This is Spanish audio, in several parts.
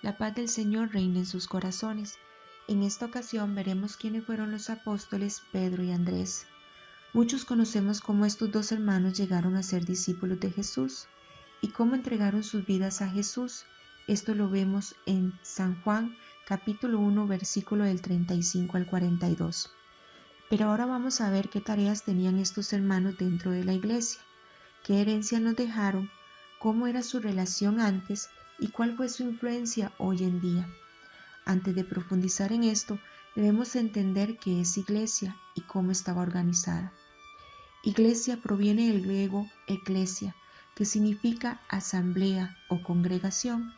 La paz del Señor reina en sus corazones. En esta ocasión veremos quiénes fueron los apóstoles Pedro y Andrés. Muchos conocemos cómo estos dos hermanos llegaron a ser discípulos de Jesús y cómo entregaron sus vidas a Jesús. Esto lo vemos en San Juan capítulo 1 versículo del 35 al 42. Pero ahora vamos a ver qué tareas tenían estos hermanos dentro de la iglesia, qué herencia nos dejaron, cómo era su relación antes y cuál fue su influencia hoy en día. Antes de profundizar en esto, debemos entender qué es iglesia y cómo estaba organizada. Iglesia proviene del griego eclesia, que significa asamblea o congregación.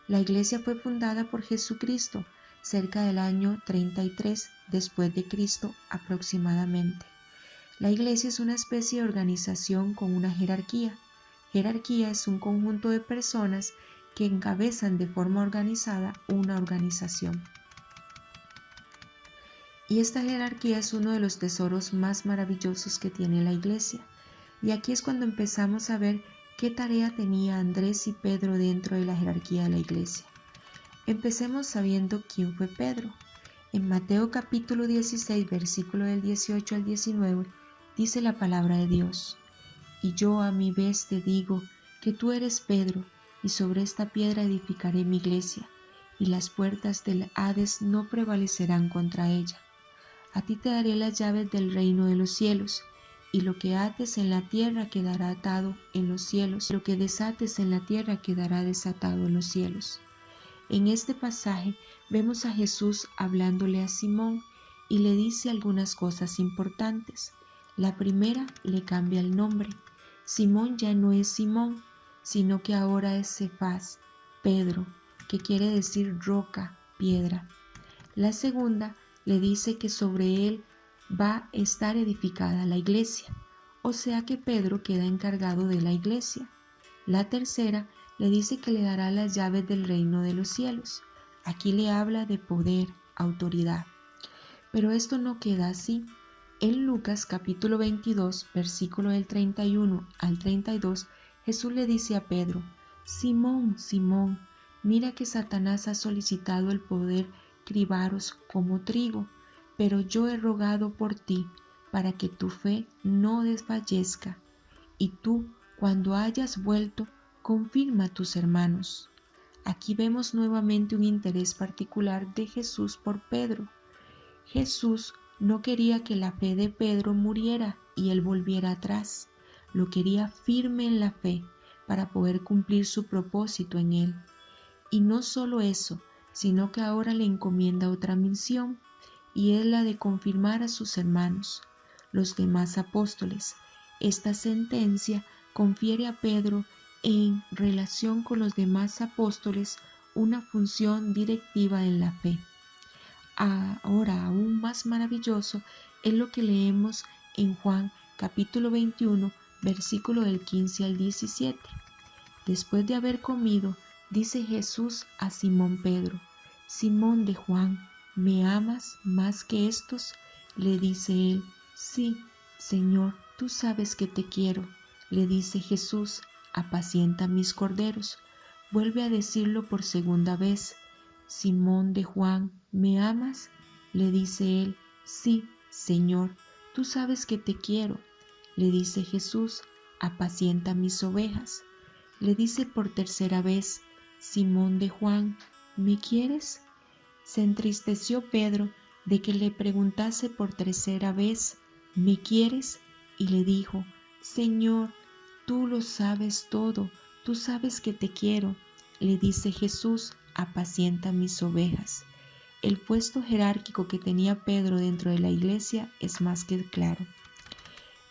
La iglesia fue fundada por Jesucristo cerca del año 33 después de Cristo aproximadamente. La iglesia es una especie de organización con una jerarquía. Jerarquía es un conjunto de personas que encabezan de forma organizada una organización. Y esta jerarquía es uno de los tesoros más maravillosos que tiene la iglesia. Y aquí es cuando empezamos a ver qué tarea tenía Andrés y Pedro dentro de la jerarquía de la iglesia. Empecemos sabiendo quién fue Pedro. En Mateo capítulo 16, versículo del 18 al 19, dice la palabra de Dios: Y yo a mi vez te digo que tú eres Pedro, y sobre esta piedra edificaré mi iglesia, y las puertas del Hades no prevalecerán contra ella. A ti te daré las llaves del reino de los cielos, y lo que ates en la tierra quedará atado en los cielos, y lo que desates en la tierra quedará desatado en los cielos. En este pasaje vemos a Jesús hablándole a Simón y le dice algunas cosas importantes. La primera, le cambia el nombre. Simón ya no es Simón, sino que ahora es Cefás, Pedro, que quiere decir roca, piedra. La segunda, le dice que sobre él va a estar edificada la iglesia, o sea que Pedro queda encargado de la iglesia. La tercera, le dice que le dará las llaves del reino de los cielos. Aquí le habla de poder, autoridad. Pero esto no queda así. En Lucas capítulo 22, versículo del 31 al 32, Jesús le dice a Pedro: Simón, Simón, mira que Satanás ha solicitado el poder cribaros como trigo, pero yo he rogado por ti para que tu fe no desfallezca, y tú, cuando hayas vuelto, confirma a tus hermanos. Aquí vemos nuevamente un interés particular de Jesús por Pedro. Jesús no quería que la fe de Pedro muriera y él volviera atrás. Lo quería firme en la fe para poder cumplir su propósito en él. Y no solo eso, sino que ahora le encomienda otra misión, y es la de confirmar a sus hermanos, los demás apóstoles. Esta sentencia confiere a Pedro, en relación con los demás apóstoles, una función directiva en la fe. Ahora, aún más maravilloso es lo que leemos en Juan capítulo 21, versículo del 15 al 17. Después de haber comido, dice Jesús a Simón Pedro: Simón de Juan, ¿me amas más que estos? Le dice él: Sí, Señor, tú sabes que te quiero. Le dice Jesús: apacienta mis corderos. Vuelve a decirlo por segunda vez: Simón de Juan, ¿me amas? Le dice él: Sí, Señor, tú sabes que te quiero. Le dice Jesús: apacienta mis ovejas. Le dice por tercera vez: Simón de Juan, ¿me quieres? Se entristeció Pedro de que le preguntase por tercera vez: ¿me quieres? Y le dijo: Señor, tú lo sabes todo, tú sabes que te quiero. Le dice Jesús: apacienta mis ovejas. El puesto jerárquico que tenía Pedro dentro de la iglesia es más que claro.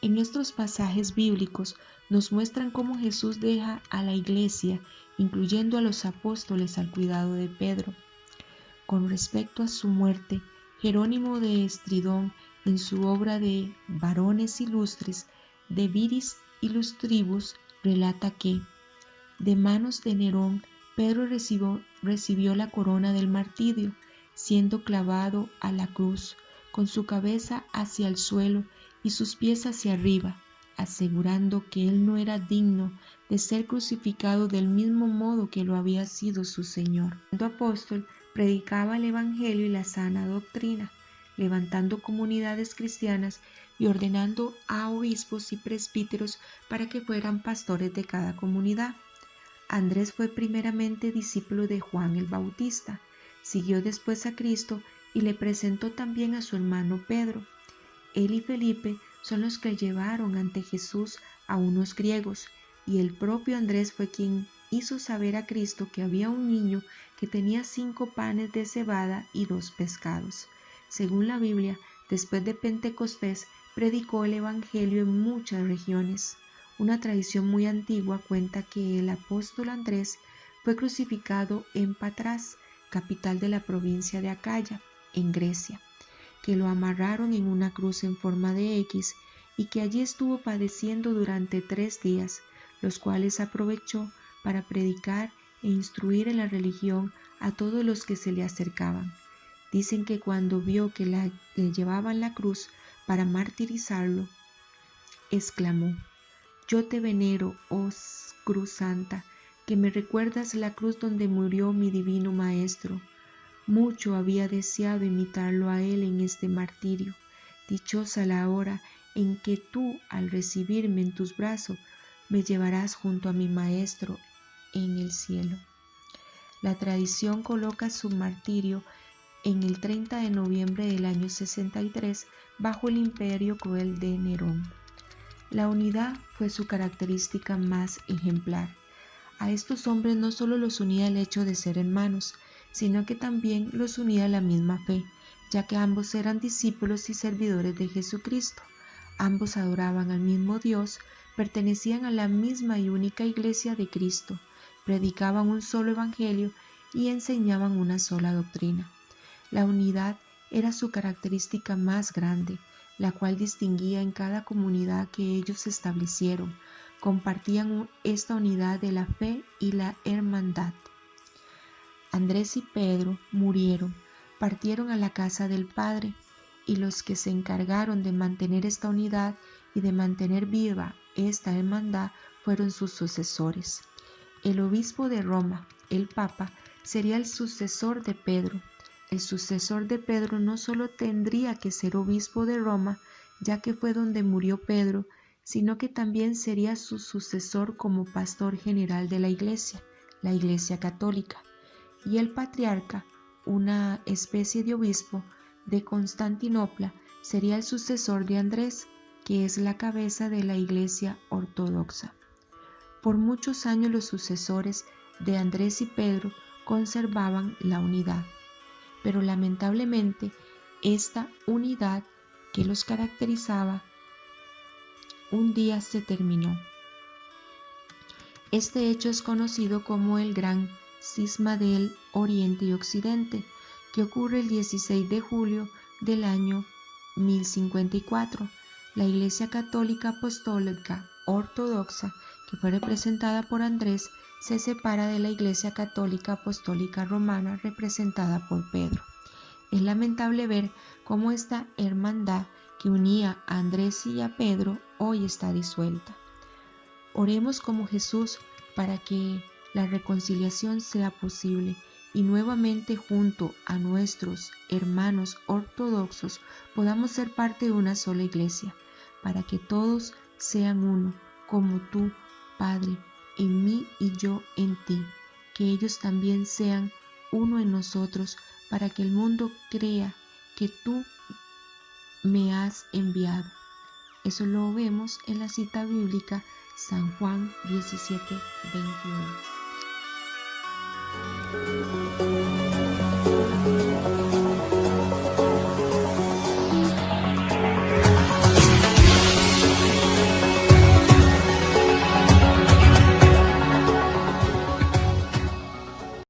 En estos pasajes bíblicos nos muestran cómo Jesús deja a la iglesia, incluyendo a los apóstoles, al cuidado de Pedro. Con respecto a su muerte, Jerónimo de Estridón, en su obra de Varones Ilustres, de Viris Illustribus, relata que, de manos de Nerón, Pedro recibió la corona del martirio, siendo clavado a la cruz, con su cabeza hacia el suelo y sus pies hacia arriba, asegurando que él no era digno de ser crucificado del mismo modo que lo había sido su Señor. El apóstol predicaba el Evangelio y la sana doctrina, levantando comunidades cristianas y ordenando a obispos y presbíteros para que fueran pastores de cada comunidad. Andrés fue primeramente discípulo de Juan el Bautista, siguió después a Cristo y le presentó también a su hermano Pedro. Él y Felipe son los que llevaron ante Jesús a unos griegos, y el propio Andrés fue quien hizo saber a Cristo que había un niño que tenía 5 panes de cebada y 2 pescados. Según la Biblia, después de Pentecostés, predicó el Evangelio en muchas regiones. Una tradición muy antigua cuenta que el apóstol Andrés fue crucificado en Patras, capital de la provincia de Acaya, en Grecia, que lo amarraron en una cruz en forma de X y que allí estuvo padeciendo durante 3 días, los cuales aprovechó para predicar e instruir en la religión a todos los que se le acercaban. Dicen que cuando vio que le llevaban la cruz para martirizarlo, exclamó: «Yo te venero, oh cruz santa, que me recuerdas la cruz donde murió mi divino Maestro. Mucho había deseado imitarlo a él en este martirio. Dichosa la hora en que tú, al recibirme en tus brazos, me llevarás junto a mi Maestro en el cielo». La tradición coloca su martirio en el 30 de noviembre del año 63 bajo el imperio cruel de Nerón. La unidad fue su característica más ejemplar. A estos hombres no solo los unía el hecho de ser hermanos, sino que también los unía la misma fe, ya que ambos eran discípulos y servidores de Jesucristo. Ambos adoraban al mismo Dios, pertenecían a la misma y única Iglesia de Cristo, predicaban un solo evangelio y enseñaban una sola doctrina. La unidad era su característica más grande, la cual distinguía en cada comunidad que ellos establecieron. Compartían esta unidad de la fe y la hermandad. Andrés y Pedro murieron, partieron a la casa del Padre, y los que se encargaron de mantener esta unidad y de mantener viva esta hermandad fueron sus sucesores. El obispo de Roma, el Papa, sería el sucesor de Pedro. El sucesor de Pedro no solo tendría que ser obispo de Roma, ya que fue donde murió Pedro, sino que también sería su sucesor como pastor general de la Iglesia católica. Y el patriarca, una especie de obispo de Constantinopla, sería el sucesor de Andrés, que es la cabeza de la Iglesia ortodoxa. Por muchos años los sucesores de Andrés y Pedro conservaban la unidad, pero lamentablemente esta unidad que los caracterizaba un día se terminó. Este hecho es conocido como el Gran Cisma del Oriente y Occidente, que ocurre el 16 de julio del año 1054. La Iglesia Católica Apostólica Ortodoxa, que fue representada por Andrés, se separa de la Iglesia Católica Apostólica Romana, representada por Pedro. Es lamentable ver cómo esta hermandad que unía a Andrés y a Pedro hoy está disuelta. Oremos como Jesús para que la reconciliación sea posible y nuevamente junto a nuestros hermanos ortodoxos podamos ser parte de una sola iglesia, para que todos sean uno, como tú, Padre, en mí y yo en ti, que ellos también sean uno en nosotros, para que el mundo crea que tú me has enviado. Eso lo vemos en la cita bíblica San Juan 17:21.